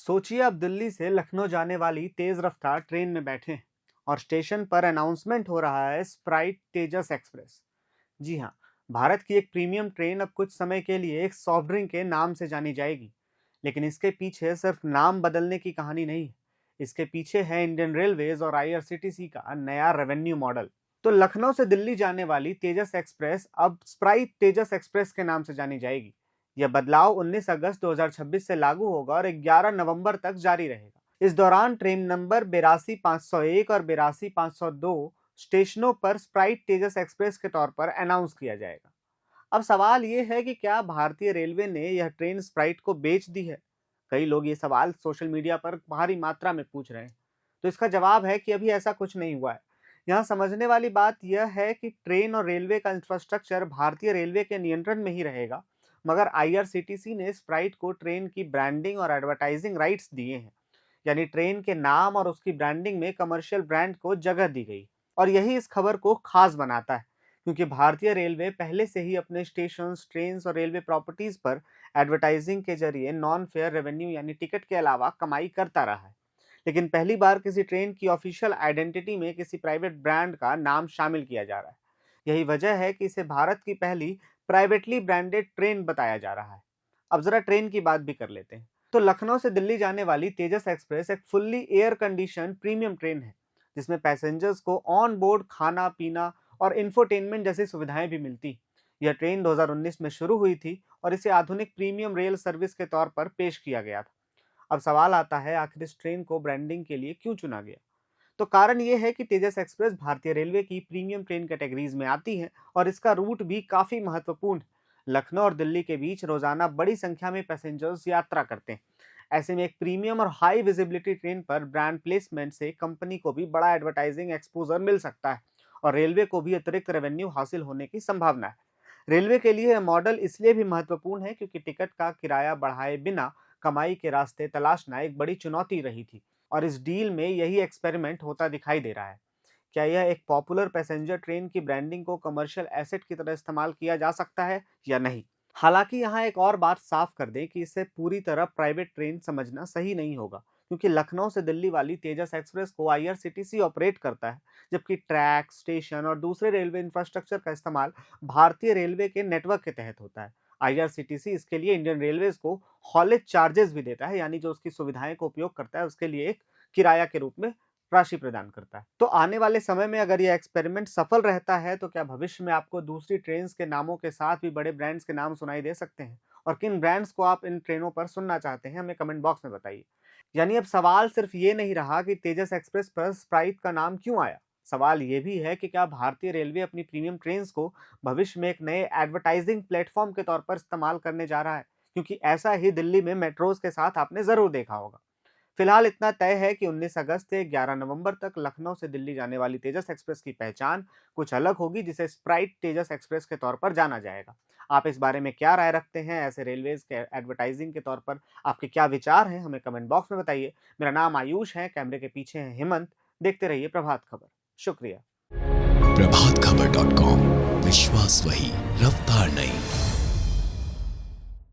सोचिए आप दिल्ली से लखनऊ जाने वाली तेज रफ्तार ट्रेन में बैठे हैं और स्टेशन पर अनाउंसमेंट हो रहा है स्प्राइट तेजस एक्सप्रेस। जी हाँ, भारत की एक प्रीमियम ट्रेन अब कुछ समय के लिए एक सॉफ्ट ड्रिंक के नाम से जानी जाएगी। लेकिन इसके पीछे सिर्फ नाम बदलने की कहानी नहीं है। इसके पीछे है इंडियन रेलवेज और आईआरसीटीसी का नया रेवेन्यू मॉडल। तो लखनऊ से दिल्ली जाने वाली तेजस एक्सप्रेस अब स्प्राइट तेजस एक्सप्रेस के नाम से जानी जाएगी। यह बदलाव 19 अगस्त 2026 से लागू होगा और 11 नवंबर तक जारी रहेगा। इस दौरान ट्रेन नंबर 82,501 और 82,502 स्टेशनों पर स्प्राइट तेजस एक्सप्रेस के तौर पर अनाउंस किया जाएगा। अब सवाल ये है कि क्या भारतीय रेलवे ने यह ट्रेन स्प्राइट को बेच दी है? कई लोग ये सवाल सोशल मीडिया पर भारी मात्रा में पूछ रहे हैं। तो इसका जवाब है कि अभी ऐसा कुछ नहीं हुआ है। यहाँ समझने वाली बात यह है कि ट्रेन और रेलवे का इंफ्रास्ट्रक्चर भारतीय रेलवे के नियंत्रण में ही रहेगा, मगर आईआरसीटीसी ने स्प्राइट को ट्रेन की ब्रांडिंग और एडवर्टाइजिंग राइट्स दिए हैं। यानी ट्रेन के नाम और उसकी ब्रांडिंग में कमर्शियल ब्रांड को जगह दी गई। और यही इस खबर को खास बनाता है, क्योंकि भारतीय रेलवे पहले से ही अपने स्टेशन, ट्रेन और रेलवे प्रॉपर्टीज पर एडवर्टाइजिंग के जरिए नॉन फेयर रेवेन्यू यानी टिकट के अलावा कमाई करता रहा है। लेकिन पहली बार किसी ट्रेन की ऑफिशियल आइडेंटिटी में किसी प्राइवेट ब्रांड का नाम शामिल किया जा रहा है। यही वजह है कि इसे भारत की पहली प्राइवेटली ब्रांडेड ट्रेन बताया जा रहा है। अब जरा ट्रेन की बात भी कर लेते हैं। तो लखनऊ से दिल्ली जाने वाली तेजस एक्सप्रेस एक fully air condition premium train है, जिसमें पैसेंजर्स को ऑन बोर्ड खाना पीना और इंफोटेनमेंट जैसी सुविधाएं भी मिलती। यह ट्रेन 2019 में शुरू हुई थी और इसे आधुनिक प्रीमियम रेल सर्विस के तौर पर पेश किया गया था। अब सवाल आता है, आखिर इस ट्रेन को ब्रांडिंग के लिए क्यों चुना गया? तो कारण ये है कि तेजस एक्सप्रेस भारतीय रेलवे की प्रीमियम ट्रेन कैटेगरीज में आती है और इसका रूट भी काफी महत्वपूर्ण है। लखनऊ और दिल्ली के बीच रोजाना बड़ी संख्या में पैसेंजर्स यात्रा करते हैं। ऐसे में एक प्रीमियम और हाई विजिबिलिटी ट्रेन पर ब्रांड प्लेसमेंट से कंपनी को भी बड़ा एडवर्टाइजिंग एक्सपोजर मिल सकता है और रेलवे को भी अतिरिक्त रेवेन्यू हासिल होने की संभावना है। रेलवे के लिए यह मॉडल इसलिए भी महत्वपूर्ण है क्योंकि टिकट का किराया बढ़ाए बिना कमाई के रास्ते तलाशना एक बड़ी चुनौती रही थी और इस डील में यही एक्सपेरिमेंट होता दिखाई दे रहा है। क्या यह एक पॉपुलर पैसेंजर ट्रेन की ब्रांडिंग को कमर्शियल एसेट की तरह इस्तेमाल किया जा सकता है या नहीं? हालांकि यहाँ एक और बात साफ कर दें कि इसे पूरी तरह प्राइवेट ट्रेन समझना सही नहीं होगा, क्योंकि लखनऊ से दिल्ली वाली तेजस एक्सप्रेस को आईआरसीटीसी ऑपरेट करता है, जबकि ट्रैक, स्टेशन और दूसरे रेलवे इंफ्रास्ट्रक्चर का इस्तेमाल भारतीय रेलवे के नेटवर्क के तहत होता है। आईआरसीटीसी इसके लिए इंडियन रेलवेज को हॉलेज चार्जेस भी देता है, यानी जो उसकी सुविधाएं को उपयोग करता है उसके लिए एक किराया के रूप में राशि प्रदान करता है। तो आने वाले समय में अगर यह एक्सपेरिमेंट सफल रहता है तो क्या भविष्य में आपको दूसरी ट्रेन के नामों के साथ भी बड़े ब्रांड्स के नाम सुनाई दे सकते हैं? और किन ब्रांड्स को आप इन ट्रेनों पर सुनना चाहते हैं, हमें कमेंट बॉक्स में बताइए। यानी अब सवाल सिर्फ ये नहीं रहा कि तेजस एक्सप्रेस पर स्प्राइट का नाम क्यों आया। सवाल ये भी है कि क्या भारतीय रेलवे अपनी प्रीमियम ट्रेन को भविष्य में एक नए एडवर्टाइजिंग प्लेटफॉर्म के तौर पर इस्तेमाल करने जा रहा है, क्योंकि ऐसा ही दिल्ली में मेट्रोज के साथ आपने जरूर देखा होगा। फिलहाल इतना तय है कि 19 अगस्त से 11 नवंबर तक लखनऊ से दिल्ली जाने वाली तेजस एक्सप्रेस की पहचान कुछ अलग होगी, जिसे स्प्राइट तेजस एक्सप्रेस के तौर पर जाना जाएगा। आप इस बारे में क्या राय रखते हैं? ऐसे रेलवेज के एडवर्टाइजिंग के तौर पर आपके क्या विचार हैं, हमें कमेंट बॉक्स में बताइए। मेरा नाम आयुष है, कैमरे के पीछे है हेमंत। देखते रहिए प्रभात खबर। शुक्रिया। प्रभातखबर.com, विश्वास वही, रफ्तार नहीं।